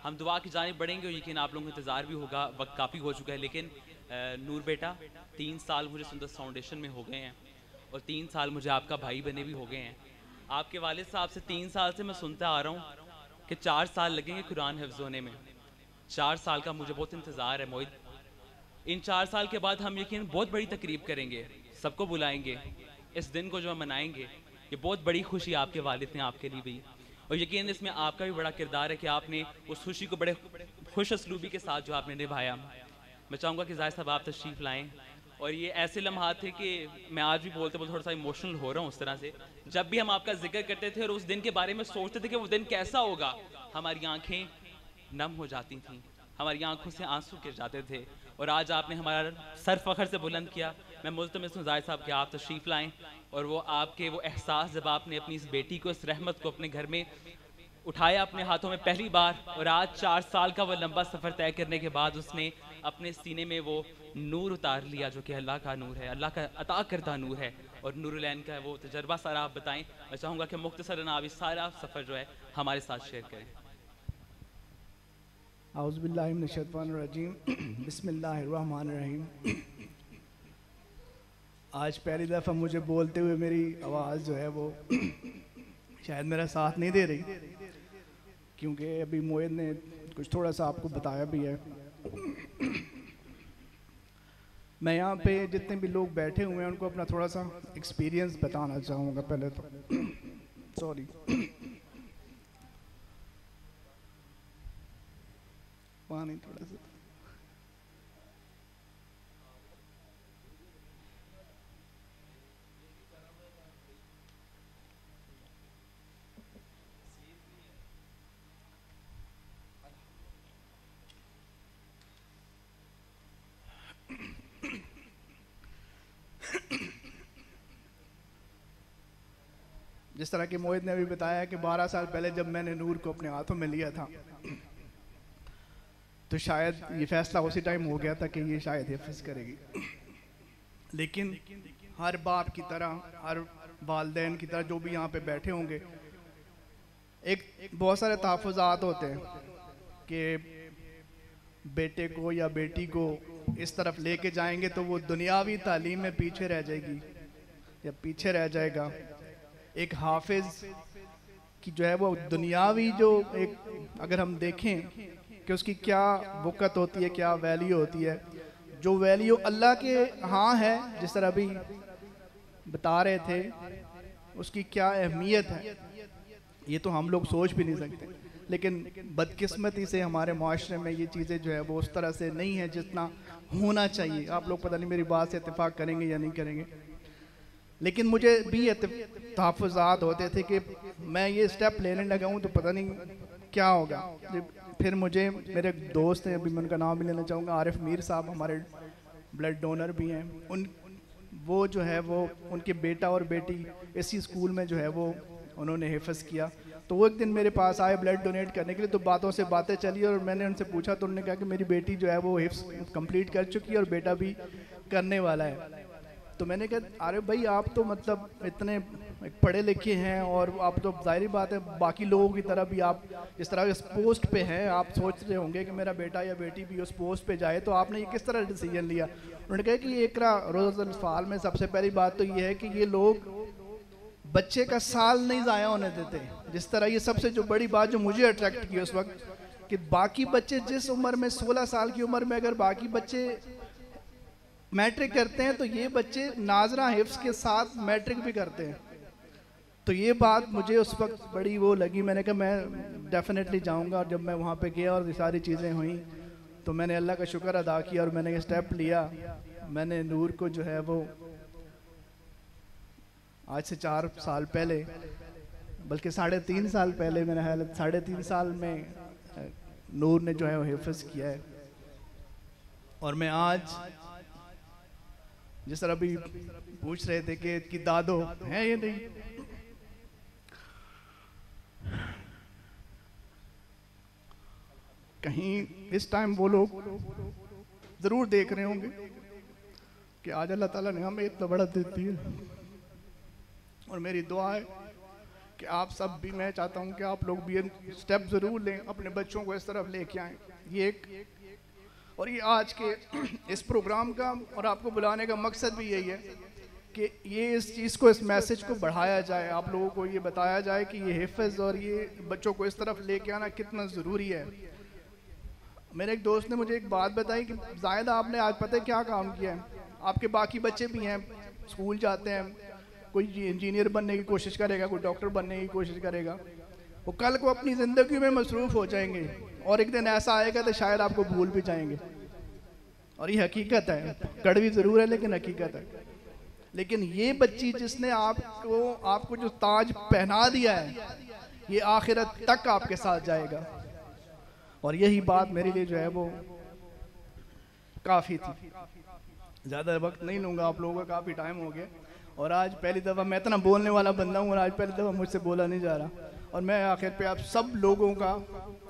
हम दुआ की जानिब बढ़ेंगे और यकीन आप लोगों को इंतज़ार भी होगा, वक्त काफ़ी हो चुका है। लेकिन नूर बेटा 3 साल मुझे सुंदर फाउंडेशन में हो गए हैं और 3 साल मुझे आपका भाई बने भी हो गए हैं। आपके वालिद साहब से 3 साल से मैं सुनता आ रहा हूँ कि 4 साल लगेंगे कुरान हिफ्ज़ होने में। 4 साल का मुझे बहुत इंतज़ार है मोहित। इन 4 साल के बाद हम यकीन बहुत बड़ी तकरीब करेंगे, सबको बुलाएंगे। इस दिन को जो हम मनाएंगे, ये बहुत बड़ी खुशी आपके वालिद ने आपके लिए भी, और यकीन इसमें आपका भी बड़ा किरदार है कि आपने उस खुशी को बड़े खुश असलूबी के साथ जो आपने निभाया। मैं चाहूँगा कि ज़ाहिर साहब आप तशरीफ़ लाएँ। और ये ऐसे लम्हात थे कि मैं आज भी बोलते बोलते थोड़ा सा इमोशनल हो रहा हूँ उस तरह से। जब भी हम आपका जिक्र करते थे और उस दिन के बारे में सोचते थे कि वो दिन कैसा होगा, हमारी आंखें नम हो जाती थीं, हमारी आंखों से आंसू गिर जाते थे। और आज आपने हमारा सर फखर से बुलंद किया। मैं मुल्तमिस हूँ ज़ाहिद साहब कि आप तशरीफ़ लाएँ और वो आपके वो एहसास जब आपने अपनी इस बेटी को, इस रहमत को अपने घर में उठाया अपने हाथों में पहली बार, और आज 4 साल का वो लंबा सफ़र तय करने के बाद उसने अपने सीने में वो नूर उतार लिया जो कि अल्लाह का नूर है, अल्लाह का अता करता नूर है और नूरुलैन का वो तजर्बा सारा आप बताएं। मैं चाहूँगा कि मुख्तसरन आप इस सारा सफ़र जो है हमारे साथ शेयर करें। आउज़ुबिल्लाहि मिनश्शैतानिर्रजीम बिस्मिल्लाहिर्रहमानिर्रहीम। आज पहली दफ़ा मुझे बोलते हुए मेरी आवाज़ जो है वो शायद मेरा साथ नहीं दे रही, क्योंकि अभी मोहित ने कुछ थोड़ा सा आपको बताया भी है। मैं यहाँ पे जितने भी लोग बैठे हुए हैं उनको अपना थोड़ा सा एक्सपीरियंस बताना चाहूँगा। पहले तो सॉरी, पानी थोड़ा सा। जिस तरह कि मोहित ने अभी बताया कि 12 साल पहले जब मैंने नूर को अपने हाथों में लिया था, तो शायद ये फैसला उसी टाइम हो गया था कि ये शायद हिफ्ज़ करेगी। लेकिन हर बाप की तरह, हर वालिदैन की तरह जो भी यहाँ पे बैठे होंगे, एक बहुत सारे तहफ़्फ़ुज़ात होते हैं कि बेटे को या बेटी को इस तरफ लेके जाएंगे तो वो दुनियावी तालीम में पीछे रह जाएगी या पीछे रह जाएगा। एक हाफिज़ की जो है वो दुनियावी जो एक अगर हम देखें कि उसकी क्या वक़्त होती है, क्या वैल्यू होती है, जो वैल्यू अल्लाह के हाँ है, जिस तरह अभी बता रहे थे, उसकी क्या अहमियत है, ये तो हम लोग सोच भी नहीं सकते। लेकिन बदकिस्मती से हमारे माशरे में ये चीज़ें जो है वो उस तरह से नहीं है जितना होना चाहिए। आप लोग पता नहीं मेरी बात से इत्तेफाक करेंगे या नहीं करेंगे, लेकिन मुझे भी तहफ़्फ़ुज़ात होते थे कि मैं ये स्टेप लेने लगा हूँ तो पता नहीं क्या होगा। फिर मुझे मेरे दोस्त हैं, अभी मैं उनका नाम भी लेना चाहूँगा, आरिफ मीर साहब हमारे ब्लड डोनर भी हैं, वो जो है वो उनके बेटा और बेटी इसी स्कूल में जो है वो उन्होंने हिफ़्ज़ किया। तो वो एक दिन मेरे पास आए ब्लड डोनेट करने के लिए, तो बातों से बातें चली और मैंने उनसे पूछा तो उन्होंने कहा कि मेरी बेटी जो है वो हिफ्ज़ कंप्लीट कर चुकी है और बेटा भी करने वाला है। तो मैंने कहा अरे भाई आप तो मतलब इतने पढ़े लिखे हैं और आप तो जाहिर बात है बाकी लोगों की तरह भी आप इस तरह इस पोस्ट पे हैं, आप सोच रहे होंगे कि मेरा बेटा या बेटी भी उस पोस्ट पे जाए, तो आपने ये किस तरह डिसीजन लिया। उन्होंने कहा कि इकरा रोज़ुल अतफ़ाल में सबसे पहली बात तो ये है कि ये लोग बच्चे का साल नहीं ज़ाया होने देते। जिस तरह ये सबसे जो बड़ी बात जो मुझे अट्रैक्ट की उस वक्त कि बाकी बच्चे जिस उम्र में 16 साल की उम्र में अगर बाकी बच्चे मैट्रिक करते हैं तो ये बच्चे नाजरा हिफ्स के साथ मैट्रिक भी करते हैं। तो ये बात मुझे उस वक्त बड़ी वो लगी, मैंने कहा मैं डेफिनेटली जाऊंगा। और जब मैं वहाँ पे गया और ये सारी चीज़ें हुई तो मैंने अल्लाह का शुक्र अदा किया और मैंने ये स्टेप लिया। मैंने नूर को जो है वो आज से 4 साल पहले, बल्कि 3.5 साल पहले, मेरा ख्याल 3.5 साल में नूर ने जो है वो हिफ्ज़ किया है। और मैं आज जिस तरह भी पूछ रहे थे कि इसकी दादो है ये नहीं, कहीं इस टाइम वो लोग ज़रूर देख रहे होंगे कि आज अल्लाह ताला ने हमें इतना बड़ा दे दिया। और मेरी दुआ है कि आप सब भी, मैं चाहता हूँ कि आप लोग भी स्टेप ज़रूर लें, अपने बच्चों को इस तरफ लेके आएँ। ये एक, और ये आज के इस प्रोग्राम का और आपको बुलाने का मकसद भी यही है कि ये इस चीज़ को, इस मैसेज को बढ़ाया जाए, आप लोगों को ये बताया जाए कि ये हिफ्ज़ और ये बच्चों को इस तरफ लेके आना कितना ज़रूरी है। मेरे एक दोस्त ने मुझे एक बात बताई कि ज़ाहिद आपने आज पता है क्या काम किया है, आपके बाकी बच्चे भी हैं, स्कूल जाते हैं, कोई इंजीनियर बनने की कोशिश करेगा, कोई डॉक्टर बनने की कोशिश करेगा, वो कल को अपनी ज़िंदगी में मसरूफ़ हो जाएंगे और एक दिन ऐसा आएगा तो शायद आपको भूल भी जाएंगे। और ये हकीकत है, कड़वी ज़रूर है लेकिन हकीकत है। लेकिन ये बच्ची जिसने आपको जो ताज पहना दिया है, ये आखिरत तक आपके साथ जाएगा। और यही बात मेरे लिए जो है वो काफ़ी थी। ज़्यादा वक्त नहीं लूँगा आप लोगों का, काफ़ी टाइम हो गया। और आज पहली दफ़ा, मैं इतना बोलने वाला बंदा हूँ और आज पहली दफ़ा मुझसे बोला नहीं जा रहा। और मैं आखिर पे आप सब लोगों का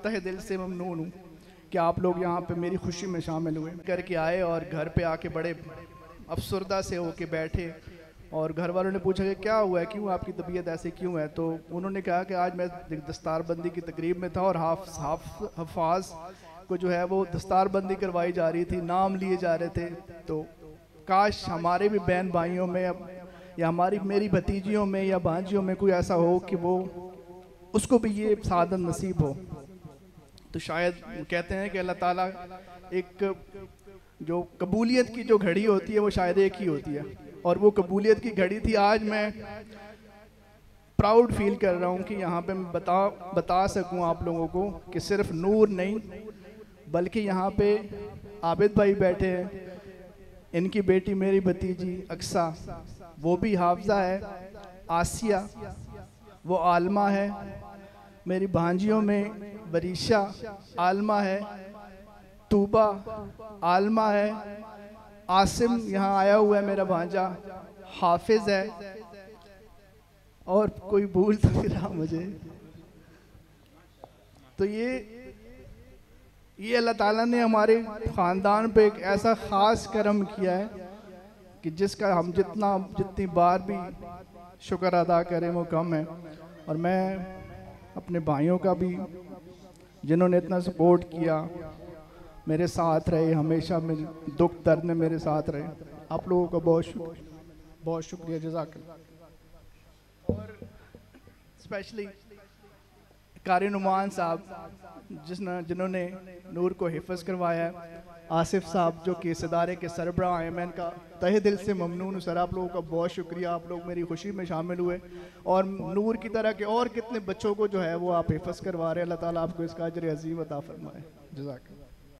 तहे दिल से ममनून हूँ कि आप लोग यहाँ पे मेरी खुशी में शामिल हुए, करके आए और घर पे आके बड़े अफसरदा से होके बैठे। और घर वालों ने पूछा कि क्या हुआ है, क्यों आपकी तबीयत ऐसे क्यों है? तो उन्होंने कहा कि आज मैं दस्तारबंदी की तकरीब में था और हफ़ाज को जो है वो दस्तारबंदी करवाई जा रही थी, नाम लिए जा रहे थे। तो काश हमारे भी बहन भाइयों में या मेरी भतीजियों में या भांजियों में कोई ऐसा हो कि वो उसको भी ये सादत नसीब हो। तो शायद कहते हैं कि अल्लाह ताला एक जो कबूलियत की जो घड़ी होती है वो शायद एक ही होती है, और वो कबूलियत की घड़ी थी। आज मैं प्राउड फील कर रहा हूँ कि यहाँ पे मैं बता सकूँ आप लोगों को कि सिर्फ नूर नहीं बल्कि यहाँ पे आबिद भाई बैठे हैं, इनकी बेटी मेरी भतीजी अक्सा, वो भी हाफजा है, आसिया वो आलमा है, मेरी भांजियों में बरीशा आलमा है, तूबा आलमा है, आसिम यहाँ आया हुआ है मेरा भांजा हाफिज है, और कोई भूल तो नहीं रहा मुझे। तो ये अल्लाह ताला ने हमारे ख़ानदान पे एक ऐसा ख़ास करम किया है कि जिसका हम जितनी बार भी शुक्र अदा करें वो कम है। और मैं अपने भाइयों का भी, जिन्होंने इतना सपोर्ट किया, मेरे साथ रहे हमेशा, मेरे दुख दर्द में मेरे साथ रहे, आप लोगों का बहुत शुक्रिया, जज़ाकल्लाह। और स्पेशली कारी नुमान साहब जिन्होंने नूर को हिफ्ज़ करवाया है, आसिफ साहब जो कि इस इदारे के सरबराह हैं, मैं इनका तहे दिल से ममनून हूँ सर। आप लोगों का बहुत शुक्रिया, आप लोग मेरी खुशी में शामिल हुए और नूर की तरह के और कितने बच्चों को जो है वो आप हिफ्ज़ करवा रहे हैं। अल्लाह ताला आपको इसका अजर अज़ीम अता फरमाए। जज़ाकल्लाह।